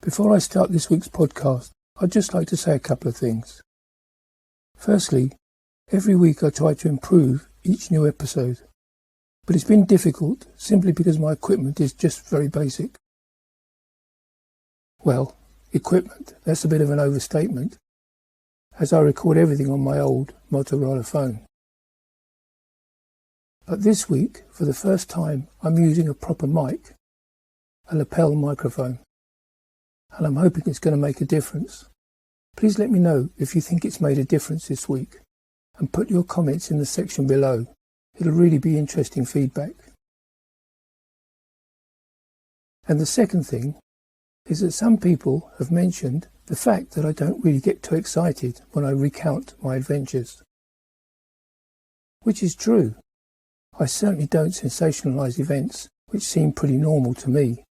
Before I start this week's podcast, I'd just like to say a couple of things. Firstly, every week I try to improve each new episode, but it's been difficult simply because my equipment is just very basic. Well, equipment, that's a bit of an overstatement, as I record everything on my old Motorola phone. But this week, for the first time, I'm using a proper mic, a lapel microphone, and I'm hoping it's going to make a difference. Please let me know if you think it's made a difference this week, and put your comments in the section below. It'll really be interesting feedback. And the second thing is that some people have mentioned the fact that I don't really get too excited when I recount my adventures. Which is true. I certainly don't sensationalise events which seem pretty normal to me.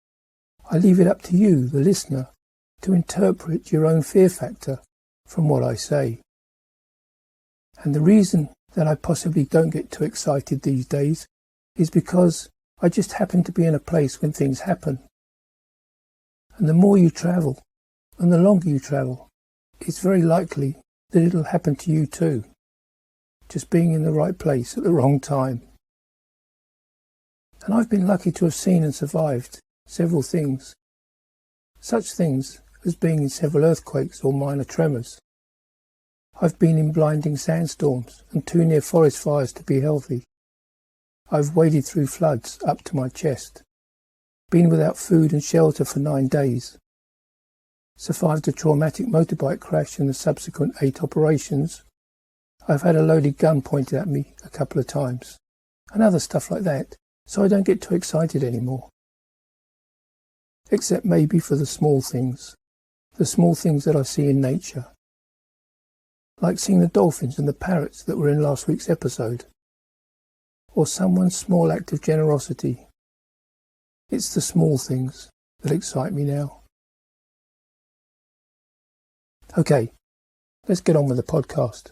I leave it up to you, the listener, to interpret your own fear factor from what I say. And the reason that I possibly don't get too excited these days is because I just happen to be in a place when things happen. And the more you travel, and the longer you travel, it's very likely that it'll happen to you too. Just being in the right place at the wrong time. And I've been lucky to have seen and survived several things. Such things as being in several earthquakes or minor tremors. I've been in blinding sandstorms and too near forest fires to be healthy. I've waded through floods up to my chest. Been without food and shelter for 9 days. Survived a traumatic motorbike crash and the subsequent 8 operations. I've had a loaded gun pointed at me a couple of times. And other stuff like that, so I don't get too excited anymore. Except maybe for the small things that I see in nature. Like seeing the dolphins and the parrots that were in last week's episode. Or someone's small act of generosity. It's the small things that excite me now. Okay, let's get on with the podcast.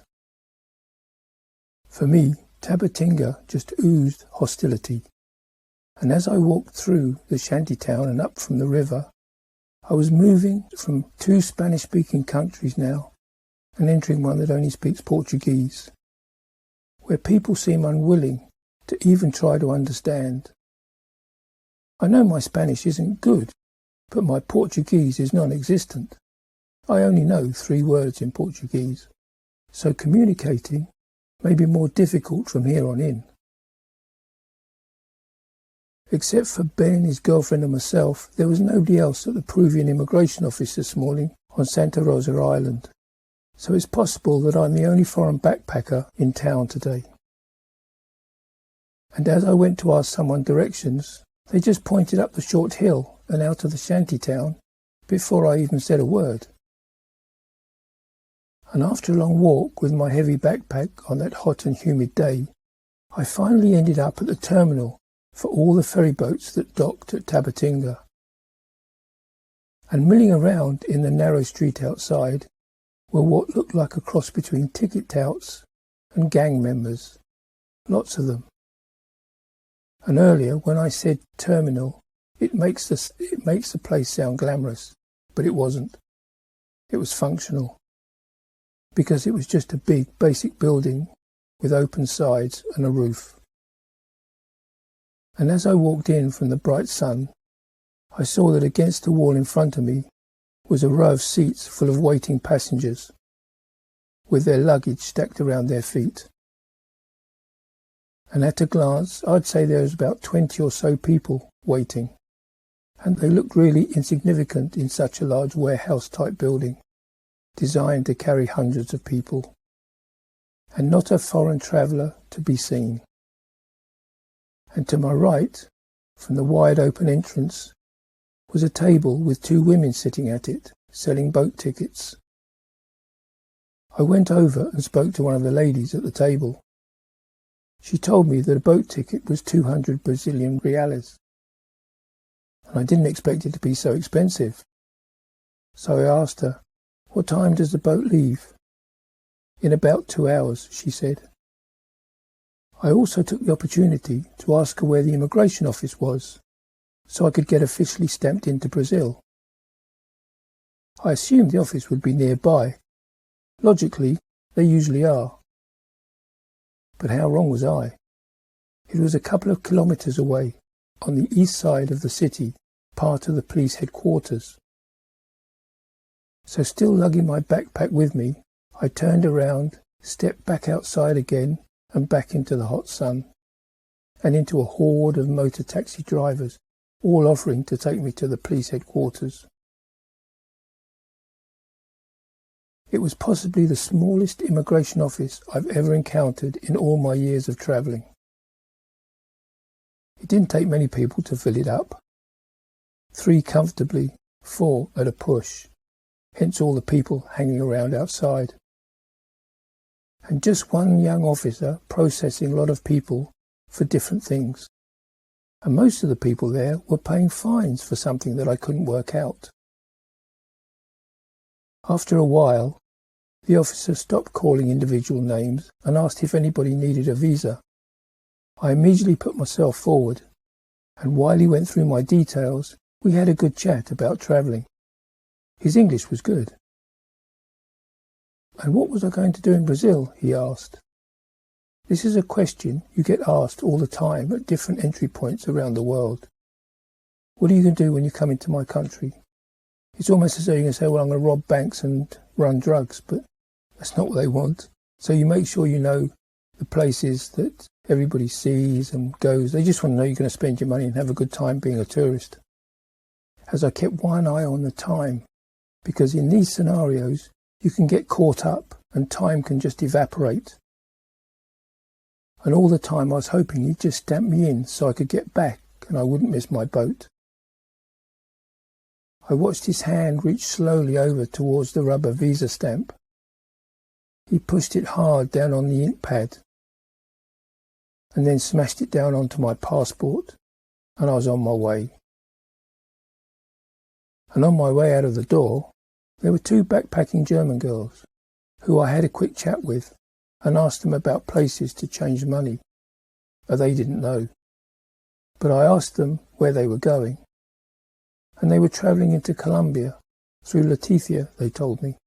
For me, Tabatinga just oozed hostility. And as I walked through the shantytown and up from the river, I was moving from 2 Spanish-speaking countries now and entering one that only speaks Portuguese, where people seem unwilling to even try to understand. I know my Spanish isn't good, but my Portuguese is non-existent. I only know 3 words in Portuguese, so communicating may be more difficult from here on in. Except for Ben, his girlfriend and myself, there was nobody else at the Peruvian immigration office this morning on Santa Rosa Island. So it's possible that I'm the only foreign backpacker in town today. And as I went to ask someone directions, they just pointed up the short hill and out of the shantytown before I even said a word. And after a long walk with my heavy backpack on that hot and humid day, I finally ended up at the terminal for all the ferry boats that docked at Tabatinga. And milling around in the narrow street outside were what looked like a cross between ticket touts and gang members. Lots of them. And earlier, when I said terminal, it makes the place sound glamorous, but it wasn't. It was functional. Because it was just a big, basic building with open sides and a roof. And as I walked in from the bright sun, I saw that against the wall in front of me was a row of seats full of waiting passengers, with their luggage stacked around their feet. And at a glance, I'd say there was about 20 or so people waiting, and they looked really insignificant in such a large warehouse-type building, designed to carry hundreds of people, and not a foreign traveller to be seen. And to my right, from the wide open entrance, was a table with 2 women sitting at it, selling boat tickets. I went over and spoke to one of the ladies at the table. She told me that a boat ticket was 200 Brazilian reales, and I didn't expect it to be so expensive. So I asked her, "What time does the boat leave?" "In about 2 hours," she said. I also took the opportunity to ask her where the immigration office was, so I could get officially stamped into Brazil. I assumed the office would be nearby. Logically, they usually are. But how wrong was I? It was a couple of kilometres away, on the east side of the city, part of the police headquarters. So still lugging my backpack with me, I turned around, stepped back outside again and back into the hot sun, and into a horde of motor taxi drivers, all offering to take me to the police headquarters. It was possibly the smallest immigration office I've ever encountered in all my years of travelling. It didn't take many people to fill it up. 3 comfortably, 4 at a push, hence all the people hanging around outside. And just one young officer processing a lot of people for different things. And most of the people there were paying fines for something that I couldn't work out. After a while, the officer stopped calling individual names and asked if anybody needed a visa. I immediately put myself forward, and while he went through my details, we had a good chat about travelling. His English was good. "And what was I going to do in Brazil?" he asked. This is a question you get asked all the time at different entry points around the world. What are you going to do when you come into my country? It's almost as though you're going to say, well, I'm going to rob banks and run drugs, but that's not what they want. So you make sure you know the places that everybody sees and goes. They just want to know you're going to spend your money and have a good time being a tourist. As I kept one eye on the time, because in these scenarios, you can get caught up and time can just evaporate. And all the time I was hoping he'd just stamp me in so I could get back and I wouldn't miss my boat. I watched his hand reach slowly over towards the rubber visa stamp. He pushed it hard down on the ink pad and then smashed it down onto my passport, and I was on my way. And on my way out of the door, there were 2 backpacking German girls, who I had a quick chat with and asked them about places to change money. They didn't know. But I asked them where they were going. And they were travelling into Colombia, through Leticia, they told me.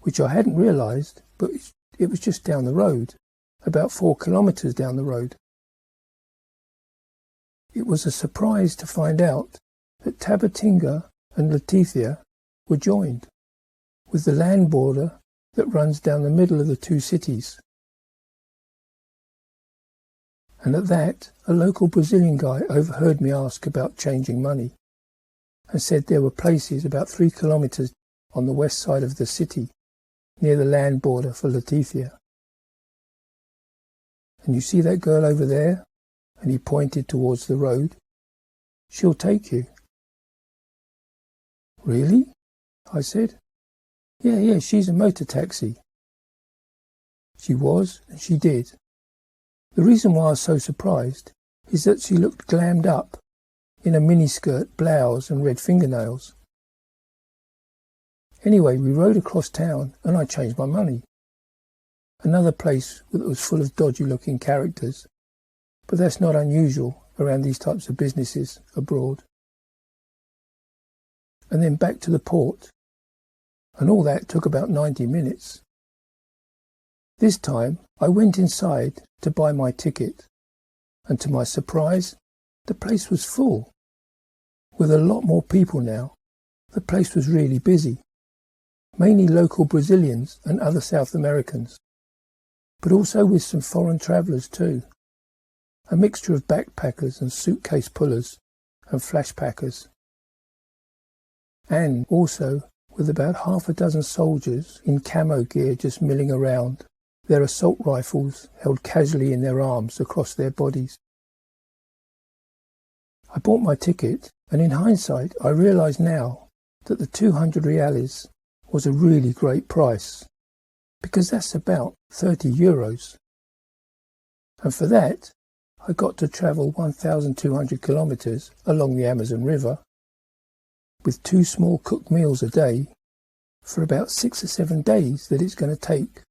Which I hadn't realised, but it was just down the road, about 4 kilometres down the road. It was a surprise to find out that Tabatinga and Leticia were joined, with the land border that runs down the middle of the 2 cities. And at that, a local Brazilian guy overheard me ask about changing money, and said there were places about 3 kilometres on the west side of the city, near the land border for Leticia. "And you see that girl over there?" And he pointed towards the road. "She'll take you." "Really?" I said. Yeah, she's a motor taxi." She was, and she did. The reason why I was so surprised is that she looked glammed up in a miniskirt, blouse and red fingernails. Anyway, we rode across town and I changed my money. Another place that was full of dodgy looking characters, but that's not unusual around these types of businesses abroad. And then back to the port, and all that took about 90 minutes. This time I went inside to buy my ticket, and to my surprise, the place was full. With a lot more people now, the place was really busy. Mainly local Brazilians and other South Americans, but also with some foreign travellers too. A mixture of backpackers and suitcase pullers and flash packers. And also with about half a dozen soldiers in camo gear just milling around, their assault rifles held casually in their arms across their bodies. I bought my ticket, and in hindsight I realise now that the 200 reales was a really great price, because that's about 30 euros. And for that, I got to travel 1,200 kilometres along the Amazon River, with 2 small cooked meals a day, for about 6 or 7 days that it's going to take.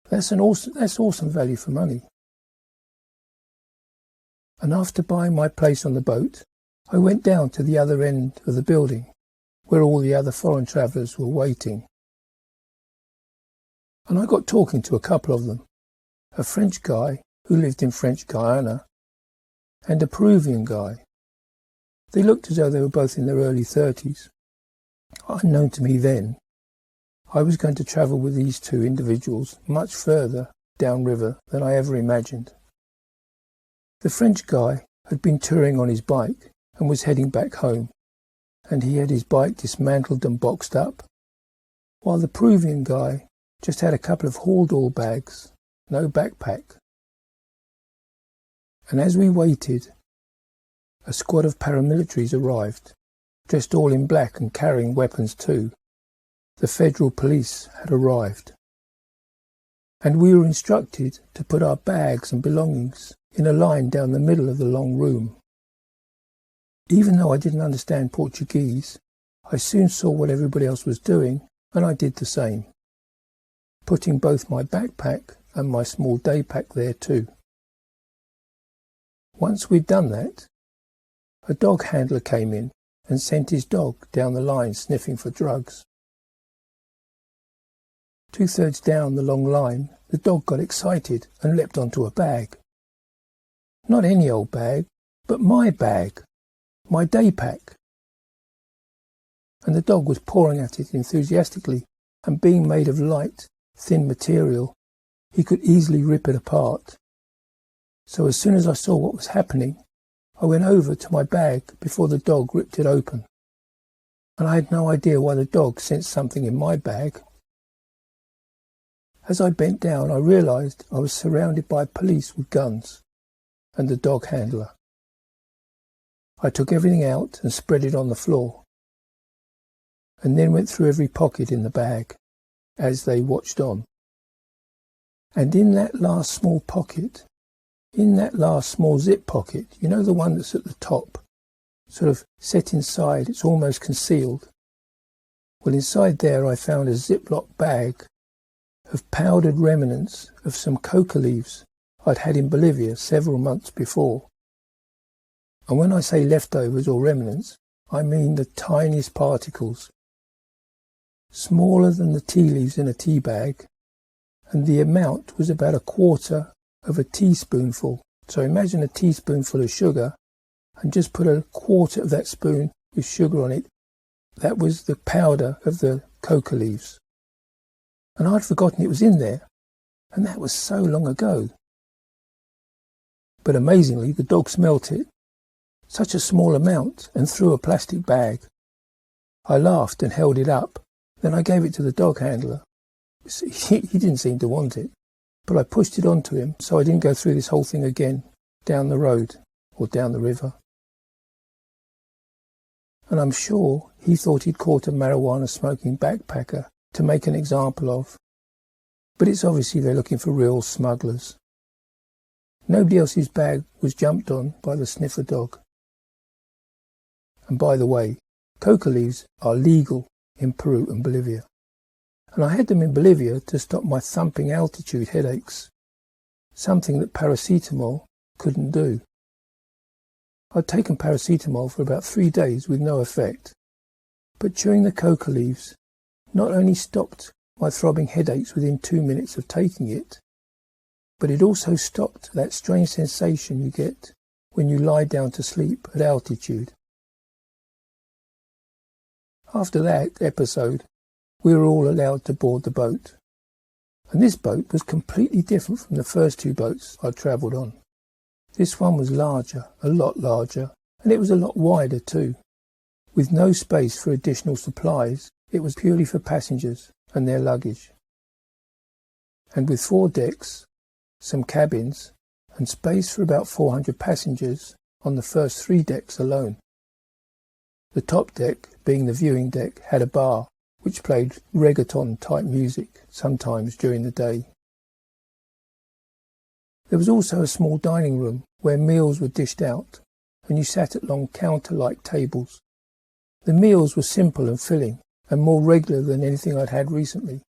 That's awesome value for money. And after buying my place on the boat, I went down to the other end of the building, where all the other foreign travellers were waiting. And I got talking to a couple of them, a French guy who lived in French Guiana and a Peruvian guy. They looked as though they were both in their early 30s. Unknown to me then, I was going to travel with these two individuals much further downriver than I ever imagined. The French guy had been touring on his bike and was heading back home, and he had his bike dismantled and boxed up, while the Peruvian guy just had a couple of hauled-all bags, no backpack. And as we waited, a squad of paramilitaries arrived, dressed all in black and carrying weapons too. The federal police had arrived, and we were instructed to put our bags and belongings in a line down the middle of the long room. Even though I didn't understand Portuguese, I soon saw what everybody else was doing, and I did the same, putting both my backpack and my small day pack there too. Once we'd done that, a dog handler came in and sent his dog down the line sniffing for drugs. 2/3 down the long line, the dog got excited and leapt onto a bag. Not any old bag, but my bag, my day pack. And the dog was pawing at it enthusiastically, and being made of light, thin material, he could easily rip it apart. So as soon as I saw what was happening, I went over to my bag before the dog ripped it open. And I had no idea why the dog sensed something in my bag. As I bent down, I realised I was surrounded by police with guns and the dog handler. I took everything out and spread it on the floor, and then went through every pocket in the bag as they watched on. And in that last small pocket, in that last small zip pocket, you know, the one that's at the top, sort of set inside, it's almost concealed. Well, inside there I found a Ziploc bag of powdered remnants of some coca leaves I'd had in Bolivia several months before. And when I say leftovers or remnants, I mean the tiniest particles, smaller than the tea leaves in a tea bag, and the amount was about 1/4 of a teaspoonful. So imagine a teaspoonful of sugar, and just put 1/4 of that spoon with sugar on it. That was the powder of the coca leaves. And I'd forgotten it was in there, and that was so long ago. But amazingly, the dog smelt it, such a small amount, and threw a plastic bag. I laughed and held it up. Then I gave it to the dog handler. He didn't seem to want it, but I pushed it onto him so I didn't go through this whole thing again, down the road or down the river. And I'm sure he thought he'd caught a marijuana-smoking backpacker to make an example of. But it's obviously they're looking for real smugglers. Nobody else's bag was jumped on by the sniffer dog. And by the way, coca leaves are legal in Peru and Bolivia. And I had them in Bolivia to stop my thumping altitude headaches, something that paracetamol couldn't do. I'd taken paracetamol for about 3 days with no effect, but chewing the coca leaves not only stopped my throbbing headaches within 2 minutes of taking it, but it also stopped that strange sensation you get when you lie down to sleep at altitude. After that episode, we were all allowed to board the boat. And this boat was completely different from the first 2 boats I'd travelled on. This one was larger, a lot larger, and it was a lot wider too. With no space for additional supplies, it was purely for passengers and their luggage. And with 4 decks, some cabins, and space for about 400 passengers on the first 3 decks alone. The top deck, being the viewing deck, had a bar, which played reggaeton-type music sometimes during the day. There was also a small dining room where meals were dished out, and you sat at long counter-like tables. The meals were simple and filling, and more regular than anything I'd had recently.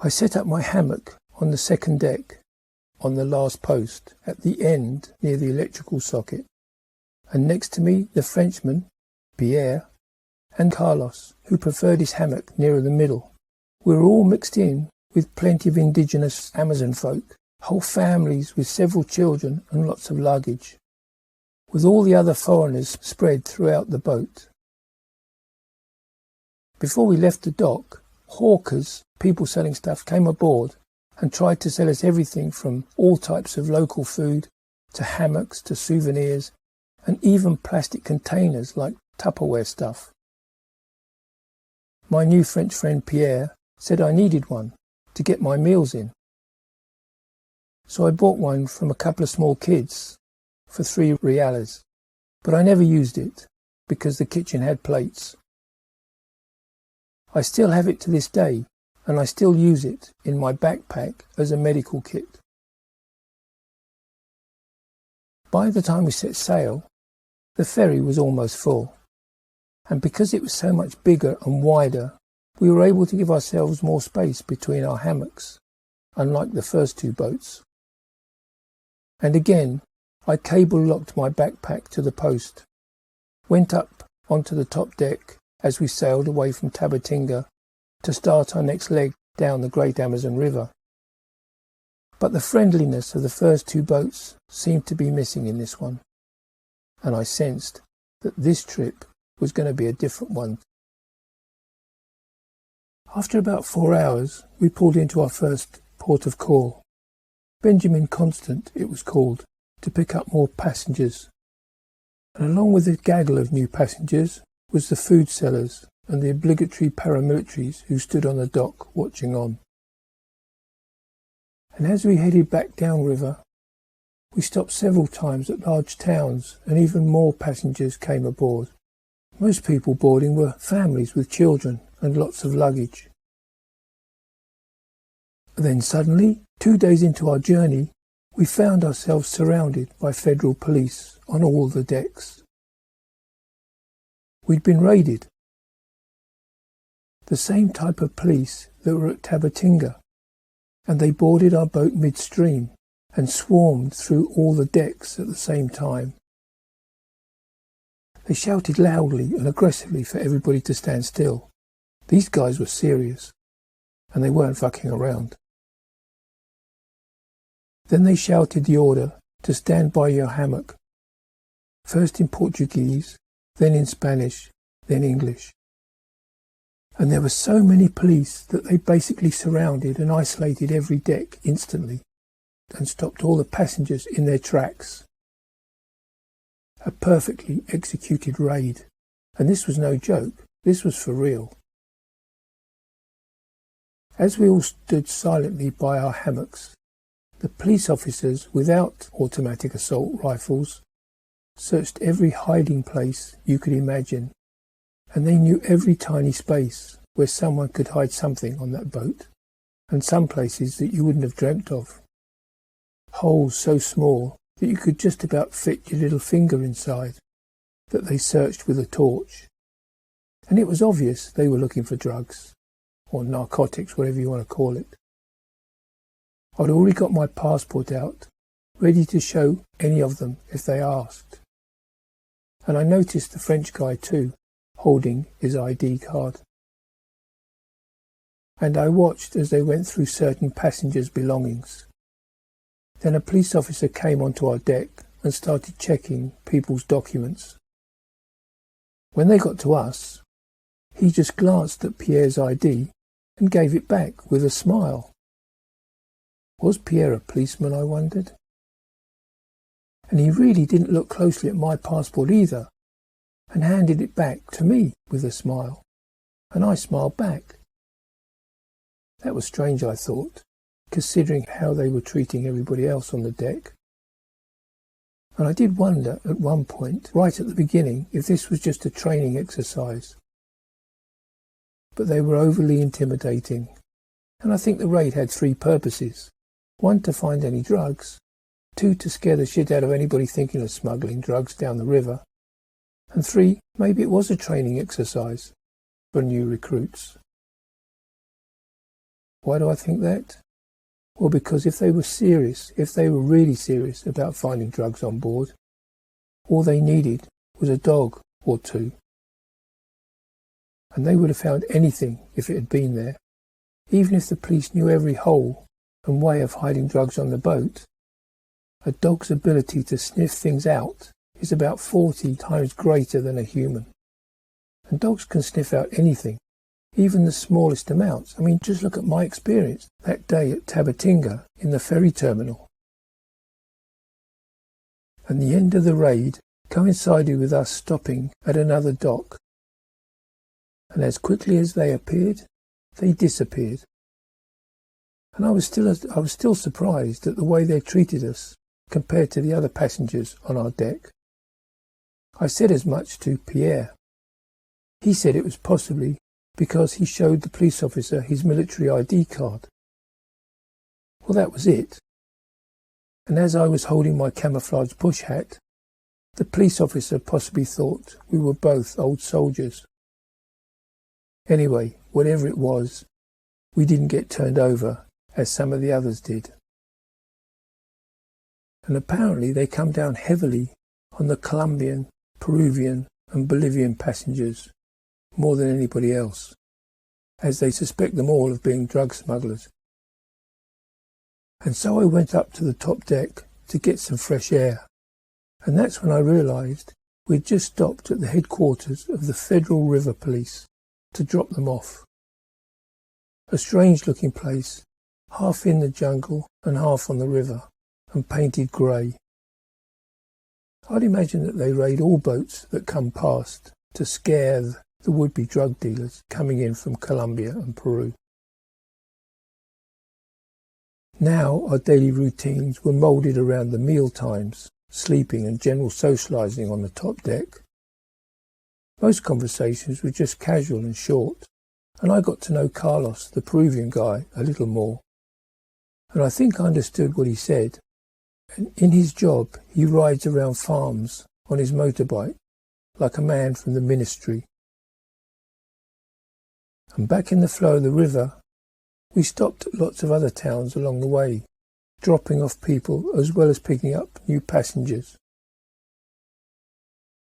I set up my hammock on the second deck, on the last post, at the end near the electrical socket, and next to me the Frenchman, Pierre, and Carlos, who preferred his hammock nearer the middle. We were all mixed in with plenty of indigenous Amazon folk, whole families with several children and lots of luggage, with all the other foreigners spread throughout the boat. Before we left the dock, hawkers, people selling stuff, came aboard and tried to sell us everything from all types of local food to hammocks to souvenirs and even plastic containers like Tupperware stuff. My new French friend Pierre said I needed one to get my meals in. So I bought one from a couple of small kids for 3 reales, but I never used it because the kitchen had plates. I still have it to this day, and I still use it in my backpack as a medical kit. By the time we set sail, the ferry was almost full, and because it was so much bigger and wider, we were able to give ourselves more space between our hammocks, unlike the first 2 boats. And again, I cable-locked my backpack to the post, went up onto the top deck as we sailed away from Tabatinga to start our next leg down the Great Amazon River. But the friendliness of the first 2 boats seemed to be missing in this one, and I sensed that this trip was going to be a different one. After about 4 hours, we pulled into our first port of call, Benjamin Constant it was called, to pick up more passengers. And along with the gaggle of new passengers was the food sellers and the obligatory paramilitaries who stood on the dock watching on. And as we headed back downriver, we stopped several times at large towns, and even more passengers came aboard. Most people boarding were families with children and lots of luggage. Then suddenly, 2 days into our journey, we found ourselves surrounded by federal police on all the decks. We'd been raided. The same type of police that were at Tabatinga, and they boarded our boat midstream and swarmed through all the decks at the same time. They shouted loudly and aggressively for everybody to stand still. These guys were serious, and they weren't fucking around. Then they shouted the order to stand by your hammock, first in Portuguese, then in Spanish, then English. And there were so many police that they basically surrounded and isolated every deck instantly and stopped all the passengers in their tracks. A perfectly executed raid. And this was no joke, this was for real. As we all stood silently by our hammocks, the police officers without automatic assault rifles searched every hiding place you could imagine, and they knew every tiny space where someone could hide something on that boat, and some places that you wouldn't have dreamt of. Holes so small that you could just about fit your little finger inside, that they searched with a torch. And it was obvious they were looking for drugs, or narcotics, whatever you want to call it. I'd already got my passport out, ready to show any of them if they asked. And I noticed the French guy too, holding his ID card. And I watched as they went through certain passengers' belongings. Then a police officer came onto our deck and started checking people's documents. When they got to us, he just glanced at Pierre's ID and gave it back with a smile. Was Pierre a policeman, I wondered? And he really didn't look closely at my passport either, and handed it back to me with a smile, and I smiled back. That was strange, I thought, considering how they were treating everybody else on the deck. And I did wonder at one point, right at the beginning, if this was just a training exercise. But they were overly intimidating, and I think the raid had 3 purposes. 1, to find any drugs. 2, to scare the shit out of anybody thinking of smuggling drugs down the river. And 3, maybe it was a training exercise for new recruits. Why do I think that? Well, because if they were really serious about finding drugs on board, all they needed was a dog or 2. and they would have found anything if it had been there. Even if the police knew every hole and way of hiding drugs on the boat, a dog's ability to sniff things out is about 40 times greater than a human. And dogs can sniff out anything, even the smallest amounts. I mean, just look at my experience that day at Tabatinga in the ferry terminal. And the end of the raid coincided with us stopping at another dock. And as quickly as they appeared, they disappeared. And I was still surprised at the way they treated us compared to the other passengers on our deck. I said as much to Pierre. He said it was possibly because he showed the police officer his military ID card. Well, that was it. And as I was holding my camouflage bush hat, the police officer possibly thought we were both old soldiers. Anyway, whatever it was, we didn't get turned over as some of the others did. And apparently they come down heavily on the Colombian, Peruvian and Bolivian passengers more than anybody else, as they suspect them all of being drug smugglers. And so I went up to the top deck to get some fresh air, and that's when I realised we'd just stopped at the headquarters of the Federal River Police to drop them off. A strange-looking place, half in the jungle and half on the river, and painted grey. I'd imagine that they raid all boats that come past to scare the would-be drug dealers coming in from Colombia and Peru. Now our daily routines were moulded around the meal times, sleeping and general socialising on the top deck. Most conversations were just casual and short, and I got to know Carlos, the Peruvian guy, a little more. And I think I understood what he said. And in his job, he rides around farms on his motorbike, like a man from the ministry. And back in the flow of the river, we stopped at lots of other towns along the way, dropping off people as well as picking up new passengers.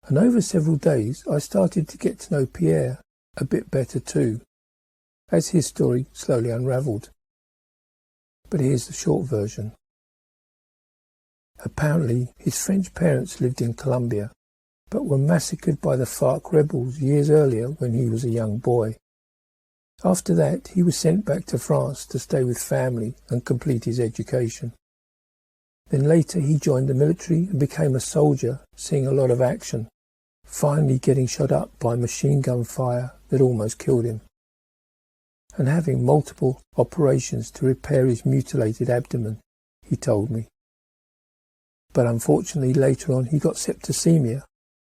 And over several days, I started to get to know Pierre a bit better too, as his story slowly unravelled. But here's the short version. Apparently, his French parents lived in Colombia, but were massacred by the FARC rebels years earlier when he was a young boy. After that, he was sent back to France to stay with family and complete his education. Then later he joined the military and became a soldier, seeing a lot of action, finally getting shot up by machine gun fire that almost killed him, and having multiple operations to repair his mutilated abdomen, he told me. But unfortunately later on he got septicemia,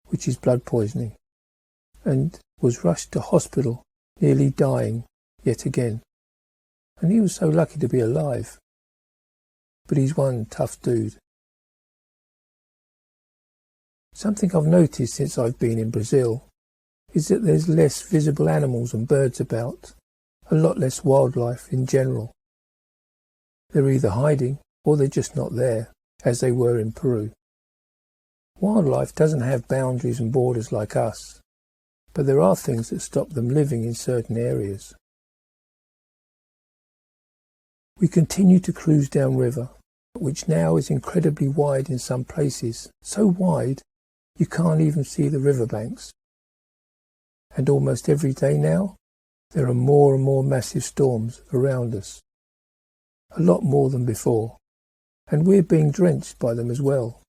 which is blood poisoning, and was rushed to hospital, nearly dying yet again. And he was so lucky to be alive. But he's one tough dude. Something I've noticed since I've been in Brazil is that there's less visible animals and birds about, a lot less wildlife in general. They're either hiding or they're just not there, as they were in Peru. Wildlife doesn't have boundaries and borders like us, but there are things that stop them living in certain areas. We continue to cruise downriver, which now is incredibly wide in some places, so wide you can't even see the riverbanks. And almost every day now, there are more and more massive storms around us, a lot more than before, and we're being drenched by them as well.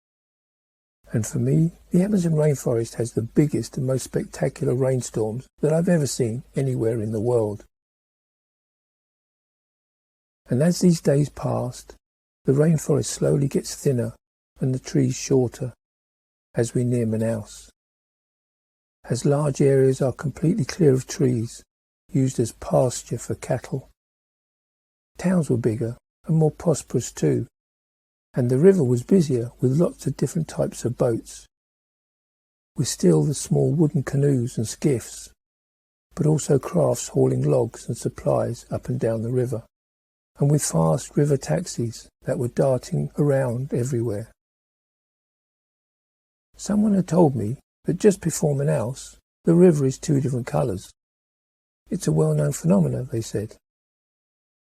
And for me, the Amazon rainforest has the biggest and most spectacular rainstorms that I've ever seen anywhere in the world. And as these days passed, the rainforest slowly gets thinner and the trees shorter as we near Manaus, as large areas are completely clear of trees, used as pasture for cattle. Towns were bigger and more prosperous too, and the river was busier with lots of different types of boats, with still the small wooden canoes and skiffs, but also crafts hauling logs and supplies up and down the river, and with fast river taxis that were darting around everywhere. Someone had told me that just before Manaus, the river is two different colours, It's a well-known phenomenon, they said.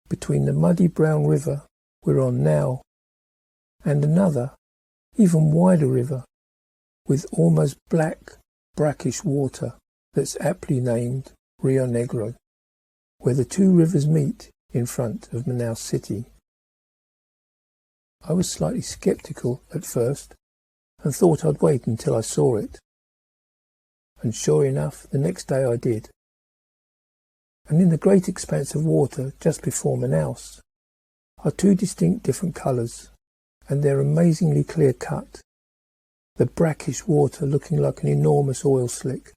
Between the muddy brown river we're on now and another, even wider river, with almost black, brackish water that's aptly named Rio Negro, where the two rivers meet in front of Manaus city. I was slightly sceptical at first and thought I'd wait until I saw it. And sure enough, the next day I did. And in the great expanse of water just before Manaus are two distinct different colours, and they're amazingly clear cut, the brackish water looking like an enormous oil slick.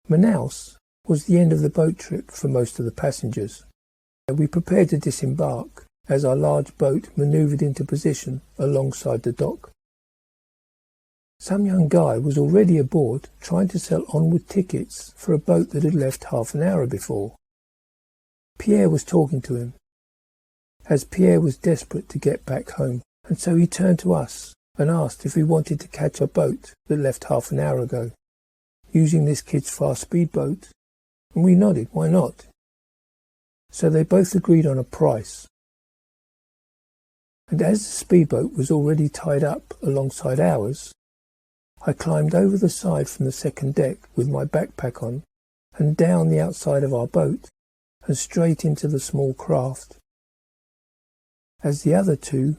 Manaus was the end of the boat trip for most of the passengers. We prepared to disembark as our large boat manoeuvred into position alongside the dock. Some young guy was already aboard trying to sell onward tickets for a boat that had left half an hour before. Pierre was talking to him, as Pierre was desperate to get back home, and so he turned to us and asked if we wanted to catch a boat that left half an hour ago, using this kid's fast speedboat, and we nodded, why not? So they both agreed on a price. And as the speedboat was already tied up alongside ours, I climbed over the side from the second deck with my backpack on and down the outside of our boat and straight into the small craft. As the other two,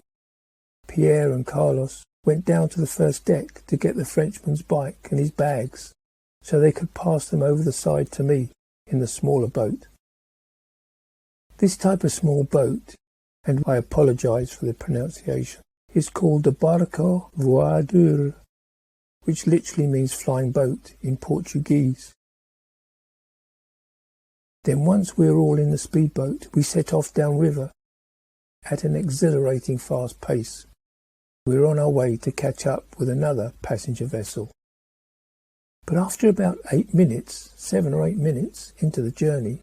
Pierre and Carlos, went down to the first deck to get the Frenchman's bike and his bags so they could pass them over the side to me in the smaller boat. This type of small boat, and I apologise for the pronunciation, is called the barco voador, which literally means flying boat in Portuguese. Then once we were all in the speedboat, we set off downriver at an exhilarating fast pace. We were on our way to catch up with another passenger vessel. But after about 7 or 8 minutes into the journey,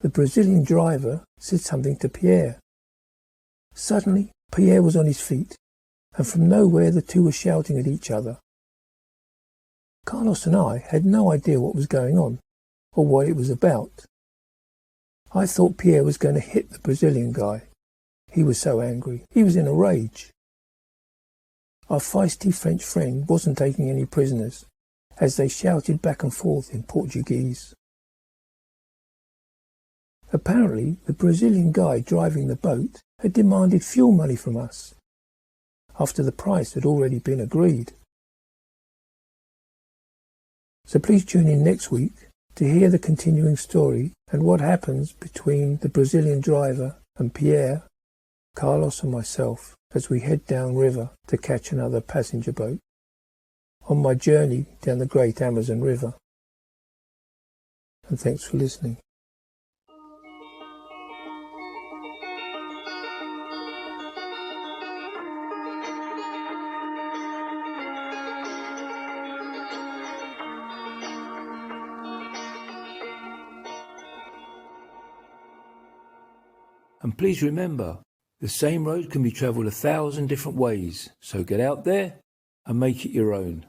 the Brazilian driver said something to Pierre. Suddenly, Pierre was on his feet, and from nowhere the two were shouting at each other. Carlos and I had no idea what was going on, or what it was about. I thought Pierre was going to hit the Brazilian guy. He was so angry. He was in a rage. Our feisty French friend wasn't taking any prisoners, as they shouted back and forth in Portuguese. Apparently, the Brazilian guy driving the boat had demanded fuel money from us, after the price had already been agreed. So please tune in next week to hear the continuing story and what happens between the Brazilian driver and Pierre, Carlos and myself as we head downriver to catch another passenger boat on my journey down the great Amazon River. And thanks for listening. And please remember, the same road can be travelled 1,000 different ways, so get out there and make it your own.